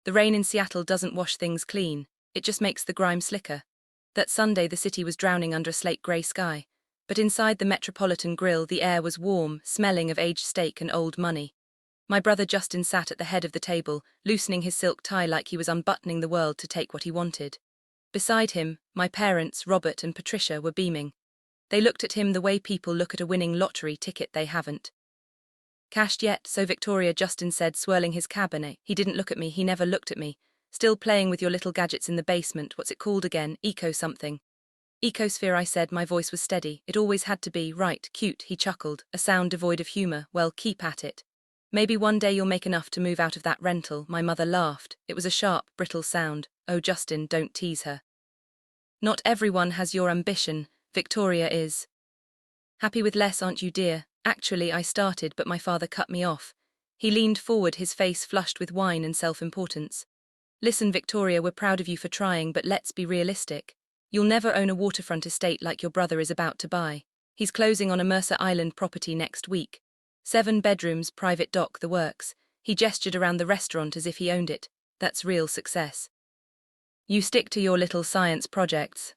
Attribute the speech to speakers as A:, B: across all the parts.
A: The rain in Seattle doesn't wash things clean, it just makes the grime slicker. That Sunday the city was drowning under a slate-grey sky, but inside the Metropolitan Grill the air was warm, smelling of aged steak and old money. My brother Justin sat at the head of the table, loosening his silk tie like he was unbuttoning the world to take what he wanted. Beside him, my parents, Robert and Patricia, were beaming. They looked at him the way people look at a winning lottery ticket they haven't cashed yet, so Victoria, Justin said, swirling his cabinet. He didn't look at me, he never looked at me. Still playing with your little gadgets in the basement, what's it called again, eco-something. Ecosphere, I said, my voice was steady. It always had to be, right, cute, he chuckled, a sound devoid of humor. Well, keep at it. Maybe one day you'll make enough to move out of that rental. My mother laughed. It was a sharp, brittle sound. Oh, Justin, don't tease her. Not everyone has your ambition. Victoria is. Happy with less, aren't you, dear? Actually, I started, but my father cut me off. He leaned forward, his face flushed with wine and self-importance. Listen, Victoria, we're proud of you for trying, but let's be realistic. You'll never own a waterfront estate like your brother is about to buy. He's closing on a Mercer Island property next week. 7 bedrooms, private dock, the works. He gestured around the restaurant as if he owned it. That's real success. You stick to your little science projects.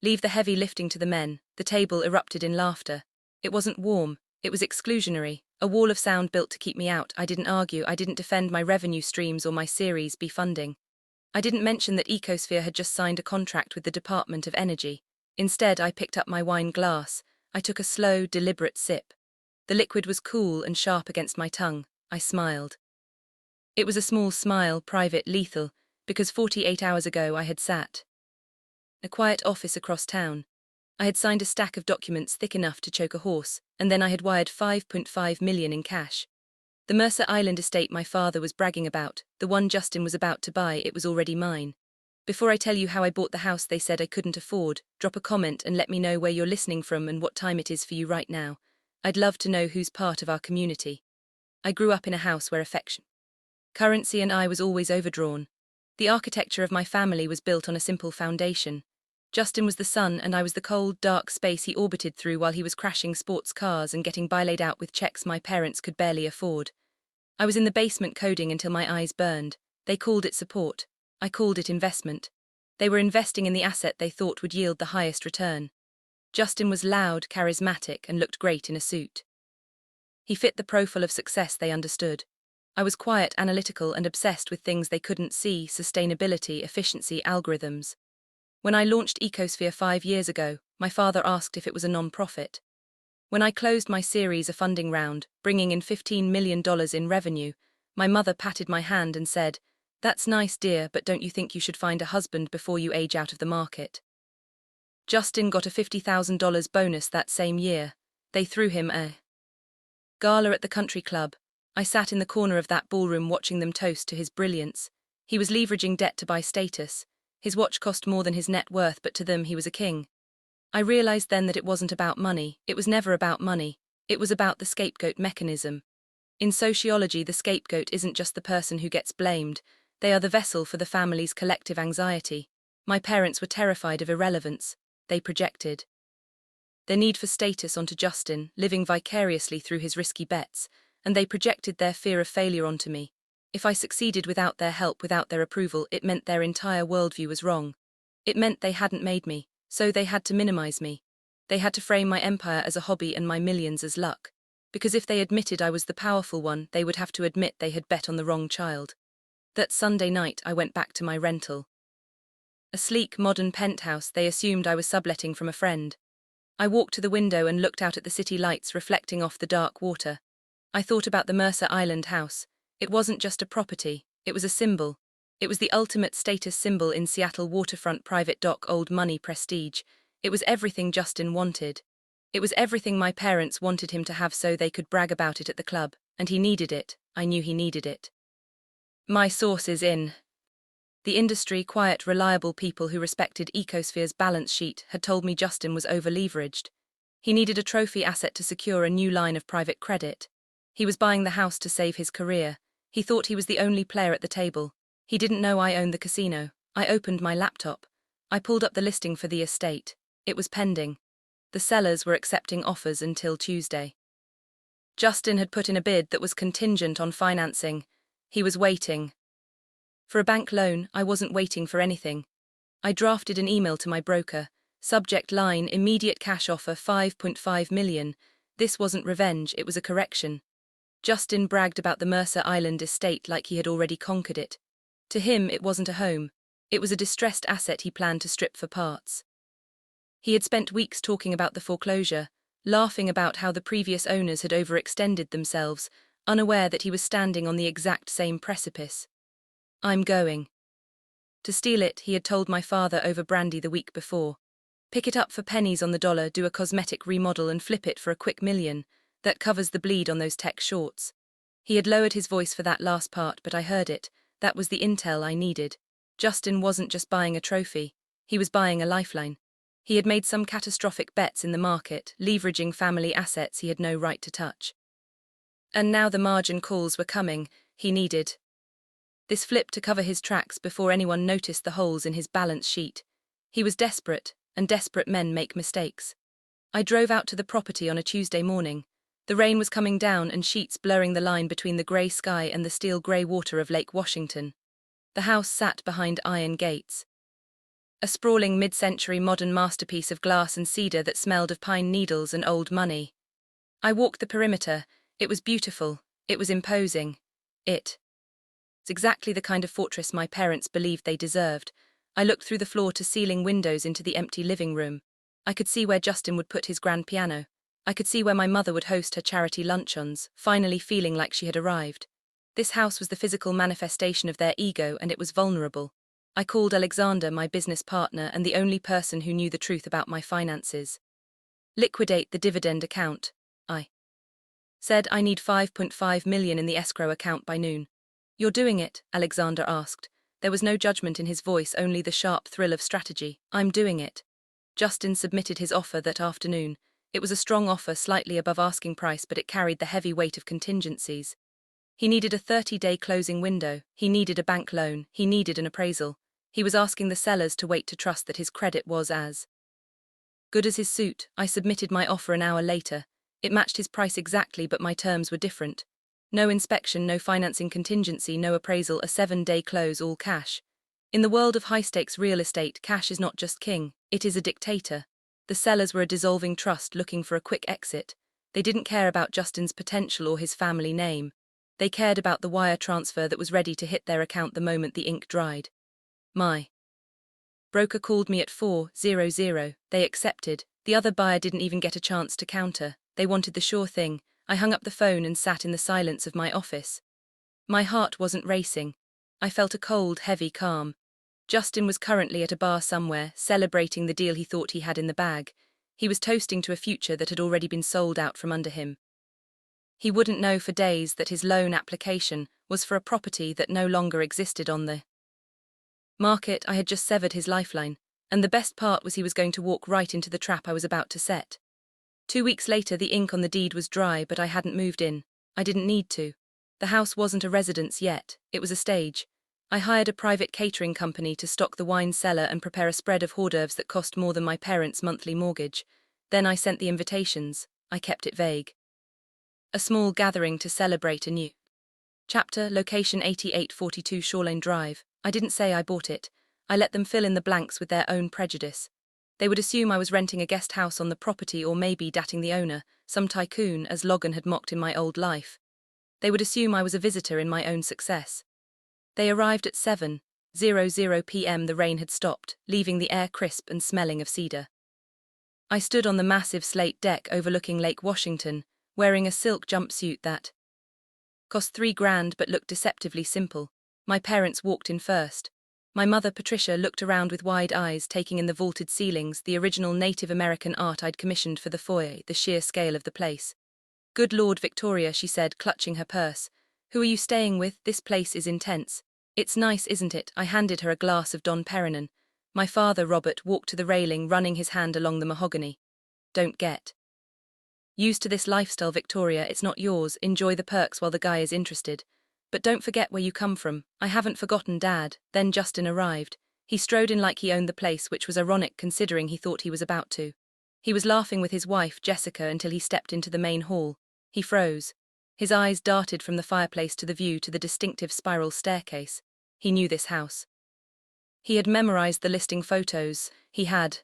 A: Leave the heavy lifting to the men. The table erupted in laughter. It wasn't warm, it was exclusionary, a wall of sound built to keep me out. I didn't argue, I didn't defend my revenue streams or my Series B funding. I didn't mention that Ecosphere had just signed a contract with the Department of Energy. Instead, I picked up my wine glass. I took a slow, deliberate sip. The liquid was cool and sharp against my tongue. I smiled. It was a small smile, private, lethal, because 48 hours ago I had sat in a quiet office across town. I had signed a stack of documents thick enough to choke a horse, and then I had wired $5.5 million in cash. The Mercer Island estate my father was bragging about, the one Justin was about to buy, it was already mine. Before I tell you how I bought the house they said I couldn't afford, drop a comment and let me know where you're listening from and what time it is for you right now. I'd love to know who's part of our community. I grew up in a house where affection, currency and I was always overdrawn. The architecture of my family was built on a simple foundation. Justin was the sun and I was the cold, dark space he orbited through while he was crashing sports cars and getting laid out with checks my parents could barely afford. I was in the basement coding until my eyes burned. They called it support. I called it investment. They were investing in the asset they thought would yield the highest return. Justin was loud, charismatic, and looked great in a suit. He fit the profile of success they understood. I was quiet, analytical, and obsessed with things they couldn't see: sustainability, efficiency, algorithms. When I launched Ecosphere 5 years ago, my father asked if it was a non-profit. When I closed my Series A funding round, bringing in $15 million in revenue, my mother patted my hand and said, "That's nice, dear, but don't you think you should find a husband before you age out of the market?" Justin got a $50,000 bonus that same year. They threw him a gala at the country club. I sat in the corner of that ballroom watching them toast to his brilliance. He was leveraging debt to buy status. His watch cost more than his net worth, but to them he was a king. I realized then that it wasn't about money. It was never about money. It was about the scapegoat mechanism. In sociology, the scapegoat isn't just the person who gets blamed. They are the vessel for the family's collective anxiety. My parents were terrified of irrelevance. They projected their need for status onto Justin, living vicariously through his risky bets, and they projected their fear of failure onto me. If I succeeded without their help, without their approval, it meant their entire worldview was wrong. It meant they hadn't made me, so they had to minimize me. They had to frame my empire as a hobby and my millions as luck. Because if they admitted I was the powerful one, they would have to admit they had bet on the wrong child. That Sunday night, I went back to my rental. A sleek, modern penthouse they assumed I was subletting from a friend. I walked to the window and looked out at the city lights reflecting off the dark water. I thought about the Mercer Island house. It wasn't just a property, it was a symbol. It was the ultimate status symbol in Seattle: waterfront, private dock, old money, prestige. It was everything Justin wanted. It was everything my parents wanted him to have so they could brag about it at the club, and he needed it. I knew he needed it. My sources in the industry, quiet, reliable people who respected Ecosphere's balance sheet, had told me Justin was over-leveraged. He needed a trophy asset to secure a new line of private credit. He was buying the house to save his career. He thought he was the only player at the table. He didn't know I owned the casino. I opened my laptop. I pulled up the listing for the estate. It was pending. The sellers were accepting offers until Tuesday. Justin had put in a bid that was contingent on financing. He was waiting. For a bank loan, I wasn't waiting for anything. I drafted an email to my broker. Subject line: immediate cash offer 5.5 million. This wasn't revenge, it was a correction. Justin bragged about the Mercer Island estate like he had already conquered it. To him, it wasn't a home. It was a distressed asset he planned to strip for parts. He had spent weeks talking about the foreclosure, laughing about how the previous owners had overextended themselves, unaware that he was standing on the exact same precipice. I'm going. To steal it, he had told my father over brandy the week before. Pick it up for pennies on the dollar, do a cosmetic remodel and flip it for a quick million. That covers the bleed on those tech shorts. He had lowered his voice for that last part, but I heard it. That was the intel I needed. Justin wasn't just buying a trophy. He was buying a lifeline. He had made some catastrophic bets in the market, leveraging family assets he had no right to touch. And now the margin calls were coming. He needed this flip to cover his tracks before anyone noticed the holes in his balance sheet. He was desperate, and desperate men make mistakes. I drove out to the property on a Tuesday morning. The rain was coming down and sheets blurring the line between the grey sky and the steel-grey water of Lake Washington. The house sat behind iron gates. A sprawling mid-century modern masterpiece of glass and cedar that smelled of pine needles and old money. I walked the perimeter. It was beautiful. It was imposing. It's exactly the kind of fortress my parents believed they deserved. I looked through the floor-to-ceiling windows into the empty living room. I could see where Justin would put his grand piano. I could see where my mother would host her charity luncheons, finally feeling like she had arrived. This house was the physical manifestation of their ego, and it was vulnerable. I called Alexander, my business partner, and the only person who knew the truth about my finances. Liquidate the dividend account, I said. I need 5.5 million in the escrow account by noon. You're doing it? Alexander asked. There was no judgment in his voice, only the sharp thrill of strategy. I'm doing it. Justin submitted his offer that afternoon. It was a strong offer, slightly above asking price, but it carried the heavy weight of contingencies. He needed a 30-day closing window. He needed a bank loan. He needed an appraisal. He was asking the sellers to wait to trust that his credit was as good as his suit. I submitted my offer an hour later. It matched his price exactly, but my terms were different. No inspection, no financing contingency, no appraisal, a 7-day close, all cash. In the world of high-stakes real estate, cash is not just king, it is a dictator. The sellers were a dissolving trust looking for a quick exit. They didn't care about Justin's potential or his family name. They cared about the wire transfer that was ready to hit their account the moment the ink dried. My broker called me at 4:00. They accepted. The other buyer didn't even get a chance to counter. They wanted the sure thing. I hung up the phone and sat in the silence of my office. My heart wasn't racing. I felt a cold, heavy calm. Justin was currently at a bar somewhere, celebrating the deal he thought he had in the bag. He was toasting to a future that had already been sold out from under him. He wouldn't know for days that his loan application was for a property that no longer existed on the market. I had just severed his lifeline, and the best part was he was going to walk right into the trap I was about to set. 2 weeks later, the ink on the deed was dry, but I hadn't moved in. I didn't need to. The house wasn't a residence yet, it was a stage. I hired a private catering company to stock the wine cellar and prepare a spread of hors d'oeuvres that cost more than my parents' monthly mortgage. Then I sent the invitations. I kept it vague. A small gathering to celebrate a new chapter, location 8842 Shoreline Drive. I didn't say I bought it. I let them fill in the blanks with their own prejudice. They would assume I was renting a guest house on the property, or maybe dating the owner, some tycoon, as Logan had mocked in my old life. They would assume I was a visitor in my own success. They arrived at 7:00 p.m. The rain had stopped, leaving the air crisp and smelling of cedar. I stood on the massive slate deck overlooking Lake Washington, wearing a silk jumpsuit that cost $3,000 but looked deceptively simple. My parents walked in first. My mother, Patricia, looked around with wide eyes, taking in the vaulted ceilings, the original Native American art I'd commissioned for the foyer, the sheer scale of the place. "Good Lord, Victoria," she said, clutching her purse. "Who are you staying with? This place is intense." "It's nice, isn't it?" I handed her a glass of Dom Perignon. My father, Robert, walked to the railing, running his hand along the mahogany. "Don't get used to this lifestyle, Victoria. It's not yours. Enjoy the perks while the guy is interested. But don't forget where you come from." "I haven't forgotten, Dad." Then Justin arrived. He strode in like he owned the place, which was ironic considering he thought he was about to. He was laughing with his wife, Jessica, until he stepped into the main hall. He froze. His eyes darted from the fireplace to the view to the distinctive spiral staircase. He knew this house. He had memorized the listing photos. He had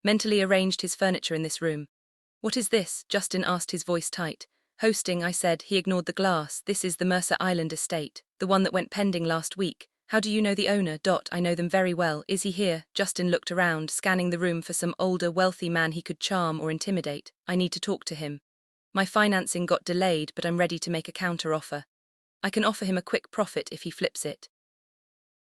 A: mentally arranged his furniture in this room. What is this? Justin asked, his voice tight. Hosting, I said. He ignored the glass. This is the Mercer Island estate, the one that went pending last week. How do you know the owner? I know them very well. Is he here? Justin looked around, scanning the room for some older, wealthy man he could charm or intimidate. I need to talk to him. My financing got delayed, but I'm ready to make a counter-offer. I can offer him a quick profit if he flips it.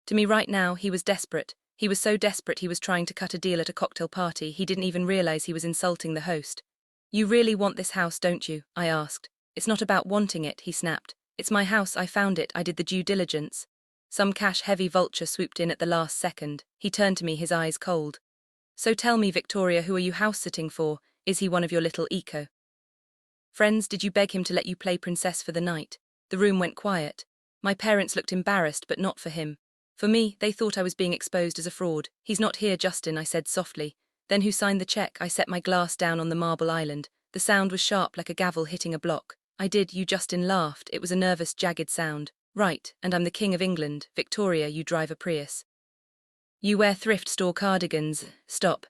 A: To me right now, he was desperate. He was so desperate he was trying to cut a deal at a cocktail party. He didn't even realize he was insulting the host. You really want this house, don't you? I asked. It's not about wanting it, he snapped. It's my house, I found it, I did the due diligence. Some cash-heavy vulture swooped in at the last second. He turned to me, his eyes cold. So tell me, Victoria, who are you house-sitting for? Is he one of your little eco friends? Did you beg him to let you play princess for the night? The room went quiet. My parents looked embarrassed, but not for him. For me, they thought I was being exposed as a fraud. He's not here, Justin, I said softly. Then who signed the check? I set my glass down on the marble island. The sound was sharp like a gavel hitting a block. I did, you. Justin laughed. It was a nervous, jagged sound. Right, and I'm the King of England. Victoria, you drive a Prius. You wear thrift store cardigans. Stop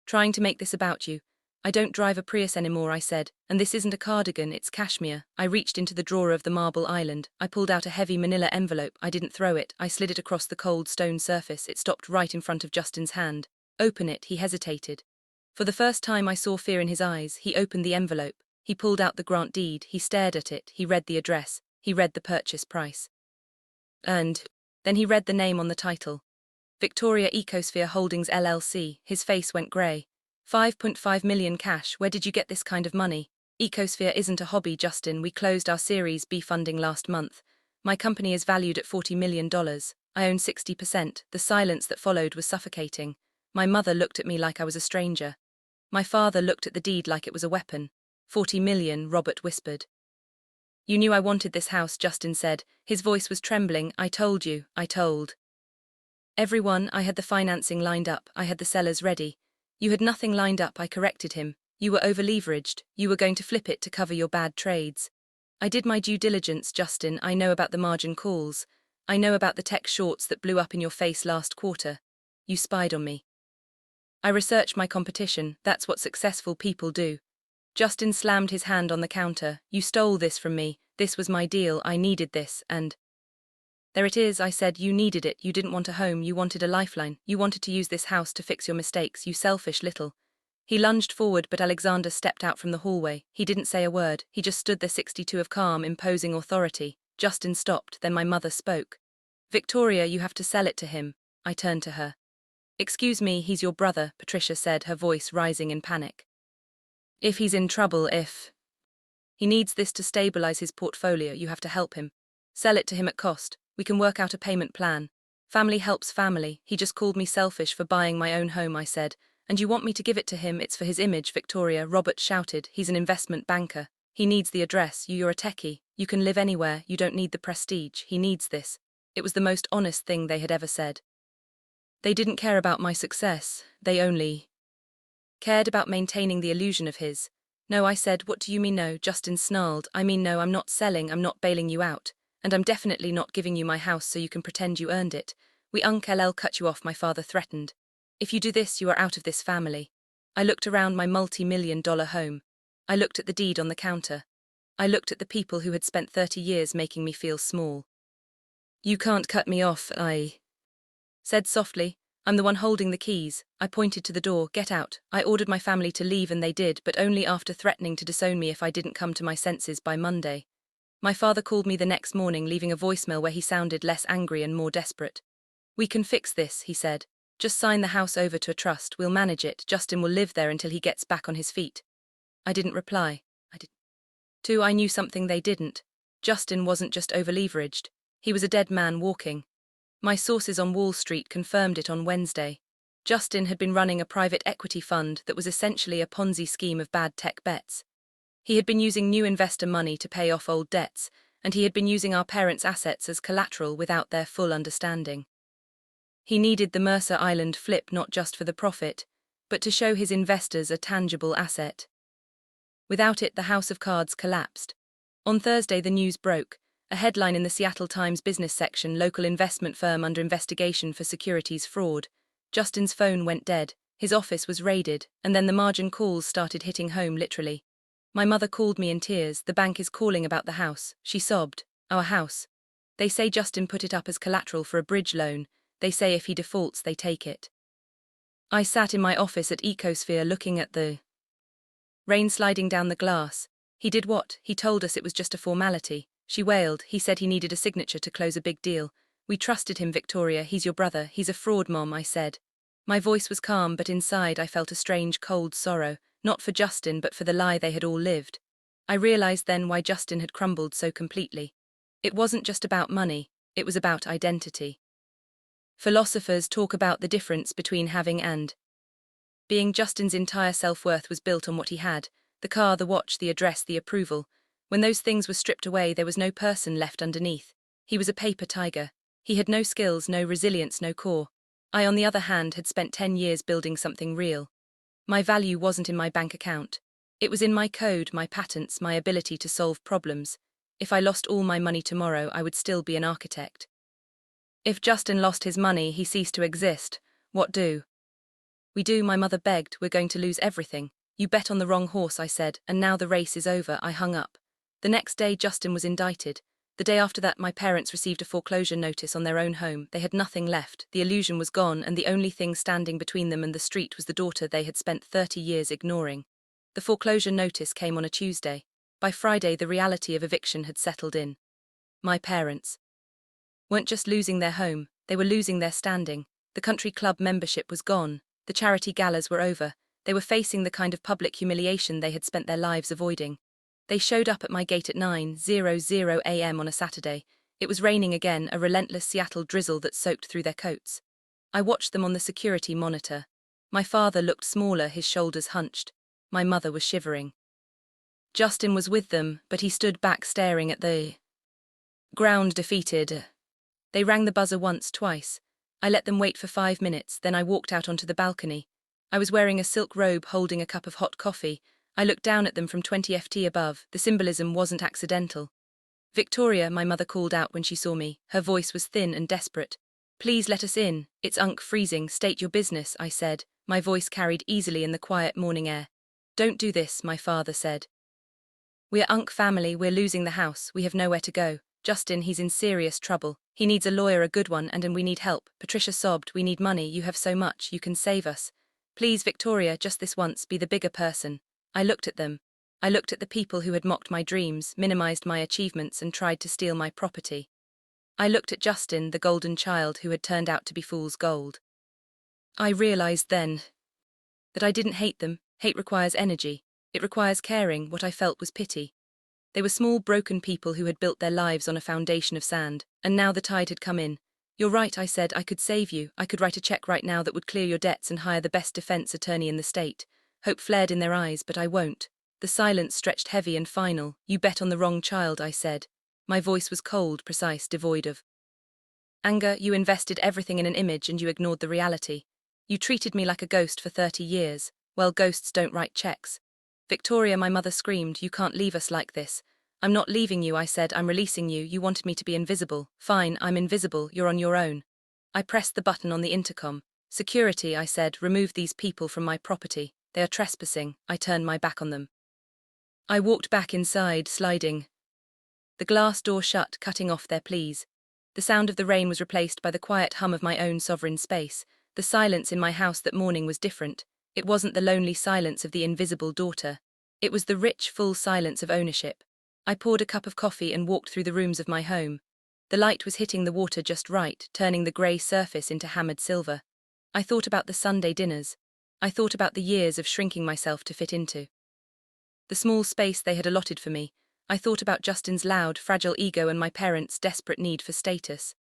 A: trying to make this about you. I don't drive a Prius anymore, I said, and this isn't a cardigan, it's cashmere. I reached into the drawer of the marble island. I pulled out a heavy manila envelope. I didn't throw it. I slid it across the cold stone surface. It stopped right in front of Justin's hand. Open it, he hesitated. For the first time I saw fear in his eyes. He opened the envelope. He pulled out the grant deed. He stared at it. He read the address. He read the purchase price. And then he read the name on the title. Victoria Ecosphere Holdings LLC. His face went grey. 5.5 million cash. Where did you get this kind of money? Ecosphere isn't a hobby, Justin. We closed our Series B funding last month. My company is valued at $40 million. I own 60%. The silence that followed was suffocating. My mother looked at me like I was a stranger. My father looked at the deed like it was a weapon. 40 million, Robert whispered. You knew I wanted this house, Justin said. His voice was trembling. I told you, I told everyone. I had the financing lined up. I had the sellers ready. You had nothing lined up, I corrected him. You were over-leveraged. You were going to flip it to cover your bad trades. I did my due diligence, Justin. I know about the margin calls. I know about the tech shorts that blew up in your face last quarter. You spied on me. I researched my competition. That's what successful people do. Justin slammed his hand on the counter. You stole this from me. This was my deal. I needed this, and there it is, I said. You needed it. You didn't want a home. You wanted a lifeline. You wanted to use this house to fix your mistakes. You selfish little. He lunged forward, but Alexander stepped out from the hallway. He didn't say a word. He just stood there, 62 of calm, imposing authority. Justin stopped. Then my mother spoke. Victoria, you have to sell it to him. I turned to her. Excuse me, he's your brother, Patricia said, her voice rising in panic. If he's in trouble, if he needs this to stabilize his portfolio, you have to help him. Sell it to him at cost. We can work out a payment plan. Family helps family. He just called me selfish for buying my own home, I said. And you want me to give it to him? It's for his image, Victoria, Robert shouted. He's an investment banker. He needs the address. You're a techie. You can live anywhere. You don't need the prestige. He needs this. It was the most honest thing they had ever said. They didn't care about my success. They only cared about maintaining the illusion of his. No, I said. What do you mean no? Justin snarled. I mean no, I'm not selling. I'm not bailing you out. And I'm definitely not giving you my house so you can pretend you earned it. We Uncle L cut you off, my father threatened. If you do this, you are out of this family. I looked around my multi-million-dollar home. I looked at the deed on the counter. I looked at the people who had spent 30 years making me feel small. You can't cut me off, I said softly. I'm the one holding the keys. I pointed to the door. Get out. I ordered my family to leave and they did, but only after threatening to disown me if I didn't come to my senses by Monday. My father called me the next morning, leaving a voicemail where he sounded less angry and more desperate. We can fix this, he said. Just sign the house over to a trust. We'll manage it. Justin will live there until he gets back on his feet. I didn't reply. I knew something they didn't. Justin wasn't just over-leveraged. He was a dead man walking. My sources on Wall Street confirmed it on Wednesday. Justin had been running a private equity fund that was essentially a Ponzi scheme of bad tech bets. He had been using new investor money to pay off old debts, and he had been using our parents' assets as collateral without their full understanding. He needed the Mercer Island flip not just for the profit, but to show his investors a tangible asset. Without it, the house of cards collapsed. On Thursday, the news broke. A headline in the Seattle Times business section: local investment firm under investigation for securities fraud. Justin's phone went dead, his office was raided, and then the margin calls started hitting home literally. My mother called me in tears. The bank is calling about the house, she sobbed. Our house. They say Justin put it up as collateral for a bridge loan. They say if he defaults they take it. I sat in my office at Ecosphere looking at the rain sliding down the glass. He did what? He told us it was just a formality. She wailed. He said he needed a signature to close a big deal. We trusted him, Victoria. He's your brother. He's a fraud, Mom, I said. My voice was calm, but inside I felt a strange, cold sorrow, not for Justin but for the lie they had all lived. I realized then why Justin had crumbled so completely. It wasn't just about money, it was about identity. Philosophers talk about the difference between having and being. Justin's entire self-worth was built on what he had: the car, the watch, the address, the approval. When those things were stripped away, there was no person left underneath. He was a paper tiger. He had no skills, no resilience, no core. I, on the other hand, had spent 10 years building something real. My value wasn't in my bank account. It was in my code, my patents, my ability to solve problems. If I lost all my money tomorrow, I would still be an architect. If Justin lost his money, he ceased to exist. What do? We do, my mother begged. We're going to lose everything. You bet on the wrong horse, I said, and now the race is over. I hung up. The next day, Justin was indicted. The day after that, my parents received a foreclosure notice on their own home. They had nothing left, the illusion was gone, and the only thing standing between them and the street was the daughter they had spent 30 years ignoring. The foreclosure notice came on a Tuesday. By Friday, the reality of eviction had settled in. My parents weren't just losing their home, they were losing their standing. The country club membership was gone, the charity galas were over. They were facing the kind of public humiliation they had spent their lives avoiding. They showed up at my gate at 9:00 a.m. on a Saturday. It was raining again, a relentless Seattle drizzle that soaked through their coats. I watched them on the security monitor. My father looked smaller, his shoulders hunched. My mother was shivering. Justin was with them, but he stood back staring at the ground, defeated. They rang the buzzer once, twice. I let them wait for 5 minutes, then I walked out onto the balcony. I was wearing a silk robe holding a cup of hot coffee. I looked down at them from 20 ft above. The symbolism wasn't accidental. Victoria, my mother called out when she saw me. Her voice was thin and desperate. Please let us in. It's freezing. State your business, I said. My voice carried easily in the quiet morning air. Don't do this, my father said. We're family, we're losing the house, we have nowhere to go. Justin, he's in serious trouble. He needs a lawyer, a good one, and we need help. Patricia sobbed. We need money, you have so much, you can save us. Please, Victoria, just this once, be the bigger person. I looked at them. I looked at the people who had mocked my dreams, minimized my achievements, and tried to steal my property. I looked at Justin, the golden child who had turned out to be fool's gold. I realized then that I didn't hate them. Hate requires energy. It requires caring. What I felt was pity. They were small, broken people who had built their lives on a foundation of sand, and now the tide had come in. You're right, I said. I could save you. I could write a check right now that would clear your debts and hire the best defense attorney in the state. Hope flared in their eyes, but I won't. The silence stretched heavy and final. You bet on the wrong child, I said. My voice was cold, precise, devoid of anger. You invested everything in an image and you ignored the reality. You treated me like a ghost for 30 years. Well, ghosts don't write checks. Victoria, my mother screamed, you can't leave us like this. I'm not leaving you, I said. I'm releasing you. You wanted me to be invisible. Fine, I'm invisible. You're on your own. I pressed the button on the intercom. Security, I said, remove these people from my property. They are trespassing. I turned my back on them. I walked back inside, sliding the glass door shut, cutting off their pleas. The sound of the rain was replaced by the quiet hum of my own sovereign space. The silence in my house that morning was different. It wasn't the lonely silence of the invisible daughter. It was the rich, full silence of ownership. I poured a cup of coffee and walked through the rooms of my home. The light was hitting the water just right, turning the grey surface into hammered silver. I thought about the Sunday dinners. I thought about the years of shrinking myself to fit into the small space they had allotted for me. I thought about Justin's loud, fragile ego and my parents' desperate need for status.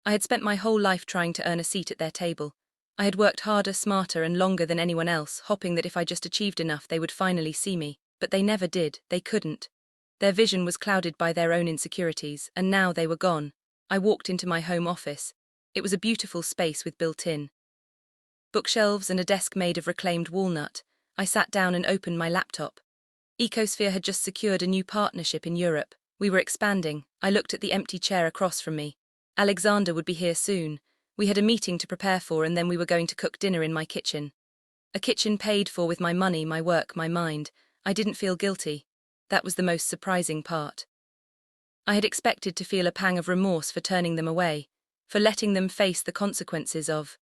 A: I had spent my whole life trying to earn a seat at their table. I had worked harder, smarter, and longer than anyone else, hoping that if I just achieved enough they would finally see me. But they never did, they couldn't. Their vision was clouded by their own insecurities, and now they were gone. I walked into my home office. It was a beautiful space with built-in bookshelves and a desk made of reclaimed walnut. I sat down and opened my laptop. Ecosphere had just secured a new partnership in Europe. We were expanding. I looked at the empty chair across from me. Alexander would be here soon. We had a meeting to prepare for, and then we were going to cook dinner in my kitchen. A kitchen paid for with my money, my work, my mind. I didn't feel guilty. That was the most surprising part. I had expected to feel a pang of remorse for turning them away, for letting them face the consequences of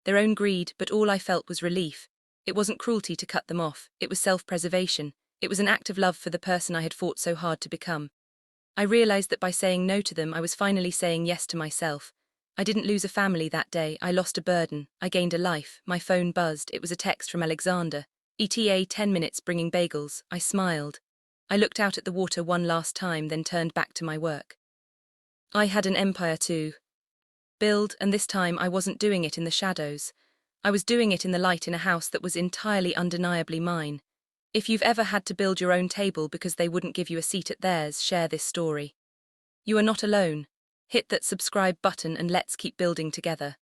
A: their own greed, but all I felt was relief. It wasn't cruelty to cut them off, it was self-preservation. It was an act of love for the person I had fought so hard to become. I realized that by saying no to them, I was finally saying yes to myself. I didn't lose a family that day, I lost a burden, I gained a life. My phone buzzed, it was a text from Alexander. ETA 10 minutes bringing bagels. I smiled. I looked out at the water one last time, then turned back to my work. I had an empire to build, and this time I wasn't doing it in the shadows. I was doing it in the light, in a house that was entirely undeniably mine. If you've ever had to build your own table because they wouldn't give you a seat at theirs, share this story. You are not alone. Hit that subscribe button and let's keep building together.